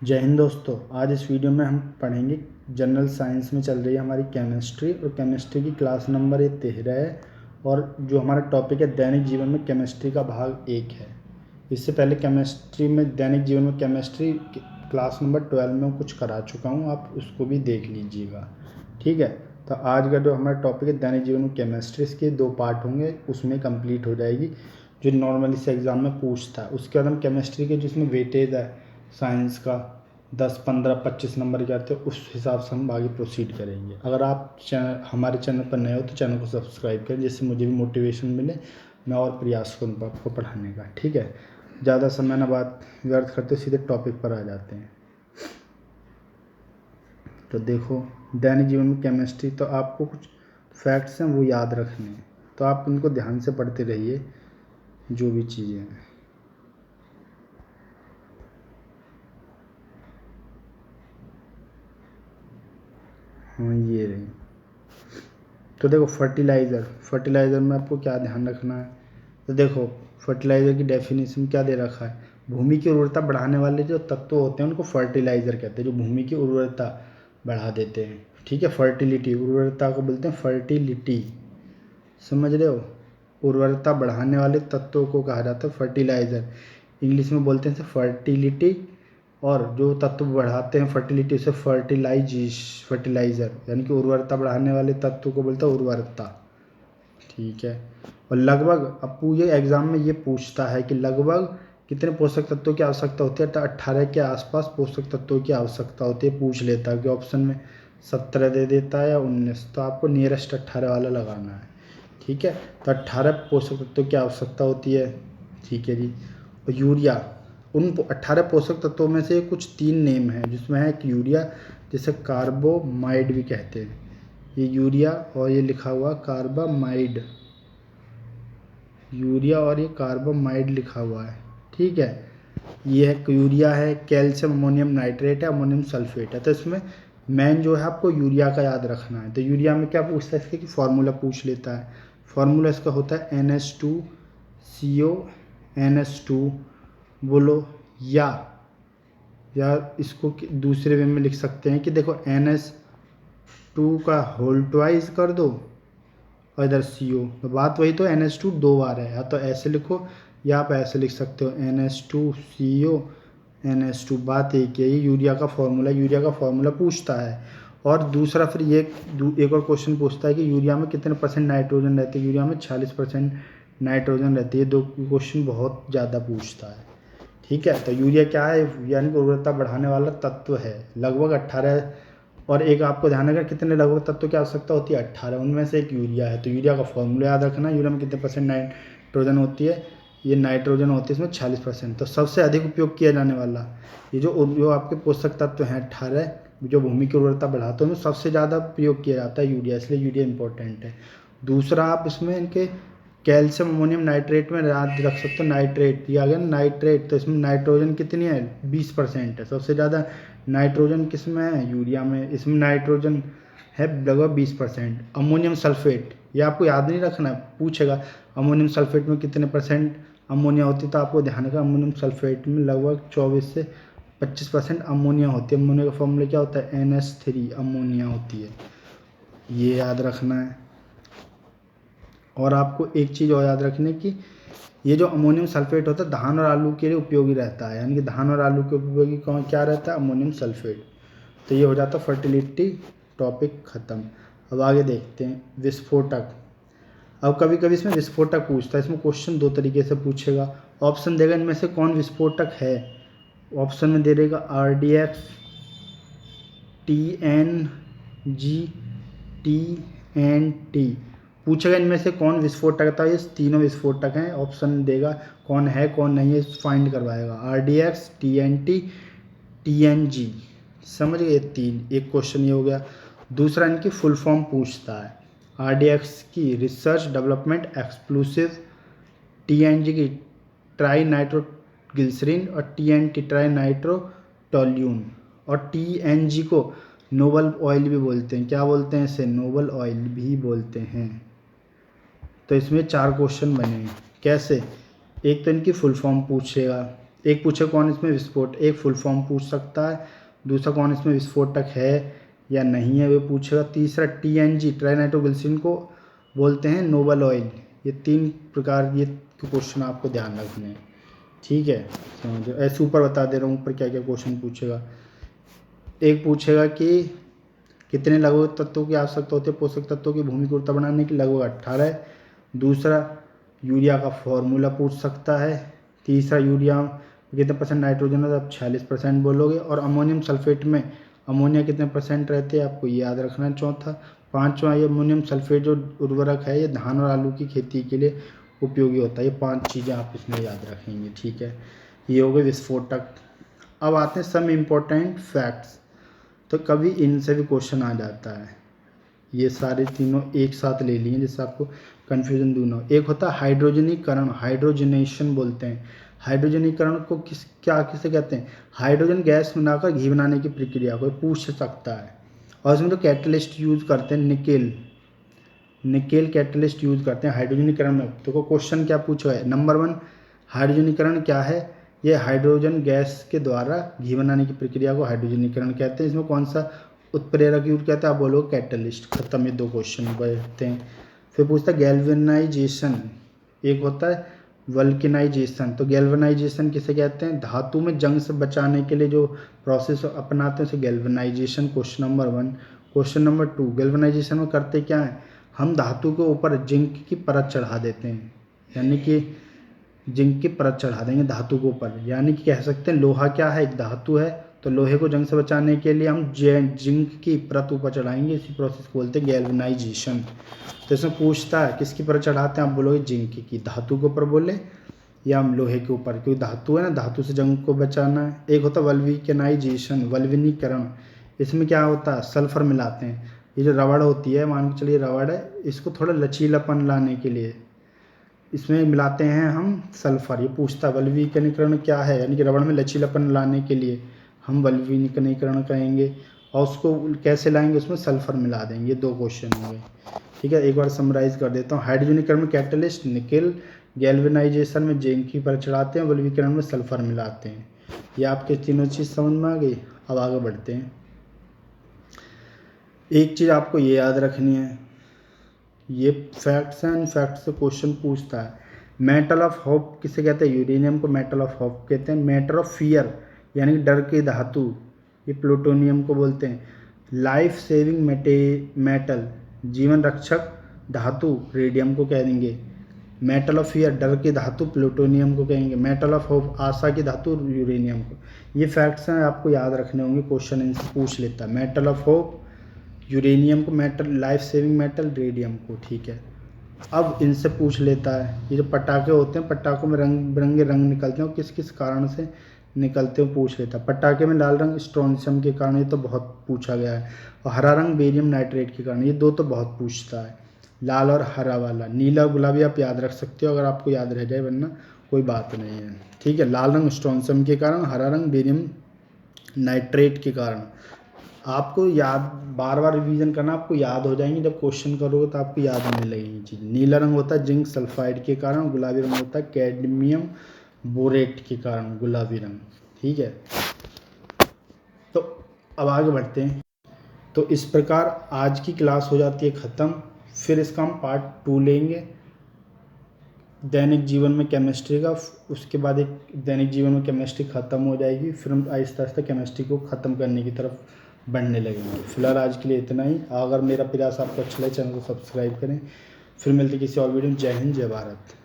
जय हिंद दोस्तों। आज इस वीडियो में हम पढ़ेंगे जनरल साइंस में चल रही है हमारी केमिस्ट्री, और केमिस्ट्री की क्लास नंबर ये 13 है। और जो हमारा टॉपिक है दैनिक जीवन में केमिस्ट्री का भाग 1 है। इससे पहले केमिस्ट्री में दैनिक जीवन में केमिस्ट्री क्लास नंबर 12 में कुछ करा चुका हूँ, आप उसको भी देख लीजिएगा। ठीक है, तो आज का जो हमारा टॉपिक है दैनिक जीवन में केमिस्ट्री, इसके 2 पार्ट होंगे, उसमें कंप्लीट हो जाएगी जो नॉर्मली से एग्ज़ाम में पूछता है। उसके बाद हम केमिस्ट्री के जिसमें वेटेज है साइंस का 10, 15, 25 नंबर के आते हैं, उस हिसाब से हम आगे प्रोसीड करेंगे। अगर आप हमारे चैनल पर नए हो तो चैनल को सब्सक्राइब करें, जिससे मुझे भी मोटिवेशन मिले, मैं और प्रयास करूँ आपको पढ़ाने का। ठीक है, ज़्यादा समय न बात व्यर्थ करते सीधे टॉपिक पर आ जाते हैं। तो देखो, दैनिक जीवन में केमिस्ट्री, तो आपको कुछ फैक्ट्स हैं वो याद रखने हैं, तो आप उनको ध्यान से पढ़ते रहिए जो भी चीज़ें हैं। हाँ, ये रही। तो देखो, फर्टिलाइज़र में आपको क्या ध्यान रखना है। तो देखो, फर्टिलाइज़र की डेफिनेशन क्या दे रखा है। भूमि की उर्वरता बढ़ाने वाले जो तत्व होते हैं उनको फर्टिलाइज़र कहते हैं, जो भूमि की उर्वरता बढ़ा देते हैं। ठीक है, फर्टिलिटी, उर्वरता को बोलते हैं फर्टिलिटी, समझ रहे हो। उर्वरता बढ़ाने वाले तत्वों को कहा जाता है फर्टिलाइज़र। इंग्लिश में बोलते हैं फर्टिलिटी, और जो तत्व बढ़ाते हैं फर्टिलिटी से फर्टिलाइज़र, यानी कि उर्वरता बढ़ाने वाले तत्व को बोलते हैं उर्वरता। ठीक है, और लगभग अब ये एग्ज़ाम में ये पूछता है कि लगभग कितने पोषक तत्वों की आवश्यकता होती है। तो 18 के आसपास पोषक तत्वों की आवश्यकता होती है, पूछ लेता है कि ऑप्शन में 17 दे देता है या 19, तो आपको नियरेस्ट 18 वाला लगाना है। ठीक है, तो 18 पोषक तत्वों की आवश्यकता होती है। ठीक है जी, और यूरिया, उन 18 पोषक तत्वों में से कुछ 3 नेम हैं, जिसमें है एक यूरिया, जिसे कार्बोमाइड भी कहते हैं। ये यूरिया और ये लिखा हुआ कार्बामाइड, यूरिया और ये कार्बामाइड लिखा हुआ है। ठीक है, ये है यूरिया है, कैल्शियम अमोनियम नाइट्रेट है, अमोनियम सल्फेट है। तो इसमें मेन जो है आपको यूरिया का याद रखना है। तो यूरिया में क्या पूछता है, इसके कि फार्मूला पूछ लेता है। फार्मूला इसका होता है NH2CO NH2, बोलो, या इसको दूसरे वे में लिख सकते हैं कि देखो NH2 का होल ट्वाइस कर दो और इधर CO, तो बात वही, तो NH2 2 बार है, या तो ऐसे लिखो या आप ऐसे लिख सकते हो NH2CO NH2, बात एक है। ये यूरिया का फॉर्मूला पूछता है। और दूसरा फिर ये एक और क्वेश्चन पूछता है कि यूरिया में कितने % नाइट्रोजन रहती है। यूरिया में 46% नाइट्रोजन रहती है। 2 क्वेश्चन बहुत ज़्यादा पूछता है। ठीक है, तो यूरिया क्या है, यानी कि उर्वरता बढ़ाने वाला तत्व है। लगभग 18, और एक आपको ध्यान रखना कितने लगभग तत्वों की आवश्यकता होती है, 18, उनमें से एक यूरिया है। तो यूरिया का फॉर्मूला याद रखना, यूरिया में कितने % नाइट्रोजन होती है, ये नाइट्रोजन होती है इसमें 46%। तो सबसे अधिक उपयोग किया जाने वाला ये जो आपके पोषक तत्व हैं 18, जो भूमि की उर्वरता बढ़ाते हैं, उनमें सबसे ज़्यादा प्रयोग किया जाता है यूरिया, इसलिए यूरिया इंपॉर्टेंट है। दूसरा, आप इसमें इनके कैल्शियम अमोनियम नाइट्रेट में याद रख सकते हो, नाइट्रेट, ये आ गया नाइट्रेट, तो इसमें नाइट्रोजन कितनी है, 20% है। सबसे ज़्यादा नाइट्रोजन किस में है, यूरिया में। इसमें नाइट्रोजन है लगभग 20%। अमोनियम सल्फेट, ये आपको याद नहीं रखना, पूछेगा अमोनियम सल्फेट में कितने % अमोनिया होती है, तो आपको ध्यान रखना अमोनियम सल्फेट में लगभग 24 से 25% अमोनिया होती है। अमोनिया का फॉर्मूला क्या होता है, NH3 अमोनिया होती है, ये याद रखना है। और आपको एक चीज़ और याद रखनी कि ये जो अमोनियम सल्फेट होता है धान और आलू के लिए उपयोगी रहता है, यानी कि धान और आलू के उपयोगी कौन क्या रहता है, अमोनियम सल्फेट। तो ये हो जाता है फर्टिलिटी टॉपिक ख़त्म। अब आगे देखते हैं विस्फोटक। अब कभी कभी इसमें विस्फोटक पूछता है, इसमें क्वेश्चन 2 तरीके से पूछेगा। ऑप्शन देगा इनमें से कौन विस्फोटक है। ऑप्शन में दे देगा RDX, TNG, TNT। पूछेगा इनमें से कौन विस्फोटक था, ये तीनों विस्फोटक हैं। ऑप्शन देगा कौन है कौन नहीं है, फाइंड करवाएगा। RDX, TNT, TNG, समझ गए, 3। एक क्वेश्चन ये हो गया। दूसरा इनकी फुल फॉर्म पूछता है। RDX की रिसर्च डेवलपमेंट एक्सप्लोसिव, TNG की ट्राई नाइट्रोग्लिसरीन, और TNT ट्राई नाइट्रोटोल्यून। और TNG को नोबल ऑयल भी बोलते हैं। क्या बोलते हैं इसे, नोबल ऑयल भी बोलते हैं। तो इसमें 4 क्वेश्चन बने। कैसे, एक तो इनकी फुल फॉर्म पूछेगा, एक पूछे कौन इसमें विस्फोट, एक फुल फॉर्म पूछ सकता है, दूसरा कौन इसमें विस्फोटक है या नहीं है वो पूछेगा, तीसरा TNG ट्राइनाइट्रोग्लिसरीन को बोलते हैं नोबल ऑयल। ये 3 प्रकार ये क्वेश्चन आपको ध्यान रखने हैं, ठीक है। समझो, ऐसे ऊपर बता दे रहा हूँ ऊपर क्या क्या क्वेश्चन पूछेगा। एक पूछेगा कि कितने लघु तत्वों की आवश्यकता होती है पोषक तत्वों की भूमि की उर्वरता बढ़ाने की, लगभग 18। दूसरा यूरिया का फॉर्मूला पूछ सकता है। तीसरा यूरिया कितने परसेंट नाइट्रोजन है, आप 46% बोलोगे। और अमोनियम सल्फेट में अमोनिया कितने परसेंट रहते हैं आपको ये याद रखना है। चौथा, पाँचवा, ये अमोनियम सल्फेट जो उर्वरक है ये धान और आलू की खेती के लिए उपयोगी होता है। ये 5 चीज़ें आप इसमें याद रखेंगे, ठीक है। ये हो गए विस्फोटक। अब आते हैं सम इम्पोर्टेंट फैक्ट्स, तो कभी इनसे भी क्वेश्चन आ जाता है। ये सारे तीनों एक साथ ले लिए जिससे आपको कन्फ्यूजन दूर ना हो। एक होता है हाइड्रोजनीकरण, हाइड्रोजनेशन बोलते हैं। हाइड्रोजनीकरण को किसे कहते हैं, हाइड्रोजन गैस मिलाकर घी बनाने की प्रक्रिया को पूछ सकता है। और इसमें जो कैटलिस्ट यूज करते हैं निकेल कैटलिस्ट यूज करते हैं हाइड्रोजनीकरण में। तो क्वेश्चन क्या पूछा है, नंबर 1 हाइड्रोजनीकरण क्या है, ये हाइड्रोजन गैस के द्वारा घी बनाने की प्रक्रिया को हाइड्रोजनीकरण कहते हैं। इसमें कौन सा उत्प्रेरक यूज कहते हैं, आप बोलोगे कैटलिस्ट। खत्म, ये 2 क्वेश्चन बैठते हैं। फिर पूछता है गैल्वेनाइजेशन, एक होता है वल्केनाइजेशन। तो गैल्वेनाइजेशन किसे कहते हैं, धातु में जंग से बचाने के लिए जो प्रोसेस अपनाते हैं उसे galvanisation. Question number 1। Question number 2, galvanisation में करते क्या है, हम धातु के ऊपर जिंक की परत चढ़ा देते हैं, यानी कि जिंक की परत चढ़ा देंगे धातु के ऊपर। यानी कि कह सकते हैं लोहा क्या है, एक धातु है, तो लोहे को जंग से बचाने के लिए हम जिंक की परत ऊपर चढ़ाएंगे। इसी प्रोसेस को बोलते हैं गैल्वेनाइजेशन। तो इसमें पूछता है किसकी परत चढ़ाते हैं, आप बोलोगे जिंक की। धातु के ऊपर बोले या हम लोहे के ऊपर, क्योंकि धातु है ना, धातु से जंग को बचाना है। एक होता है वल्केनाइजेशन, वल्वनीकरण। इसमें क्या होता है, सल्फर मिलाते हैं। ये जो रबड़ होती है, मान के चलिए रबड़ है, इसको थोड़ा लचीलापन लाने के लिए इसमें मिलाते हैं हम सल्फर। ये पूछता है वल्वीकरण क्या है, यानी कि रबड़ में लचीलापन लाने के लिए हम वल्वीकरण कहेंगे। और उसको कैसे लाएंगे, उसमें सल्फर मिला देंगे। 2 क्वेश्चन हो गए, ठीक है। एक बार समराइज कर देता हूँ। हाइड्रोजनीकरण में कैटलिस्ट निकेल, गैल्वेनाइजेशन में जिंक की परत चढ़ाते हैं, वल्वीकरण में सल्फर मिलाते हैं। ये आपके तीनों चीज़ समझ में आ गई। अब आगे बढ़ते हैं। एक चीज़ आपको ये याद रखनी है, ये फैक्ट्स हैं, फैक्ट्स से क्वेश्चन पूछता है। मेटल ऑफ होप किसे कहते हैं, यूरेनियम को मेटल ऑफ होप कहते हैं। मेटल ऑफ फियर यानी कि डर की धातु, ये प्लूटोनियम को बोलते हैं। लाइफ सेविंग मेटल जीवन रक्षक धातु रेडियम को कह देंगे। मेटल ऑफ फियर डर की धातु प्लूटोनियम को कहेंगे। मेटल ऑफ होप आशा की धातु यूरेनियम को। ये फैक्ट्स हैं, आपको याद रखने होंगे, क्वेश्चन इनसे पूछ लेता है। मेटल ऑफ होप यूरेनियम को metal, life saving metal radium को, ठीक है। अब इनसे पूछ लेता है, ये जो पटाखे होते हैं, पटाखों में रंग बिरंगे रंग निकलते हैं, किस किस कारण से निकलते हैं पूछ लेता है। पटाखे में लाल रंग स्ट्रोंशियम के कारण, ये तो बहुत पूछा गया है। और हरा रंग बेरियम नाइट्रेट के कारण, ये 2 तो बहुत पूछता है, लाल और हरा वाला। नीला गुलाबी आप याद रख सकते हो अगर आपको याद रह जाए, वरना कोई बात नहीं है, ठीक है। लाल रंग स्ट्रोंशियम के कारण, हरा रंग बेरियम नाइट्रेट के कारण। आपको याद बार बार रिवीजन करना, आपको याद हो जाएंगे। जब क्वेश्चन करोगे तो आपको याद होने लगेंगी चीज़। नीला रंग होता है जिंक सल्फाइड के कारण, गुलाबी रंग होता है कैडमियम बोरेट के कारण, गुलाबी रंग, ठीक है। तो अब आगे बढ़ते हैं। तो इस प्रकार आज की क्लास हो जाती है ख़त्म। फिर इसका हम पार्ट 2 लेंगे दैनिक जीवन में केमिस्ट्री का। उसके बाद एक दैनिक जीवन में केमिस्ट्री ख़त्म हो जाएगी, फिर हम आहिस्ता आहिस्ता केमिस्ट्री को ख़त्म करने की तरफ बढ़ने लगेंगे। फिलहाल आज के लिए इतना ही। अगर मेरा प्रयास आपको अच्छा लगे, चैनल को सब्सक्राइब करें। फिर मिलते किसी और वीडियो में। जय हिंद, जय भारत।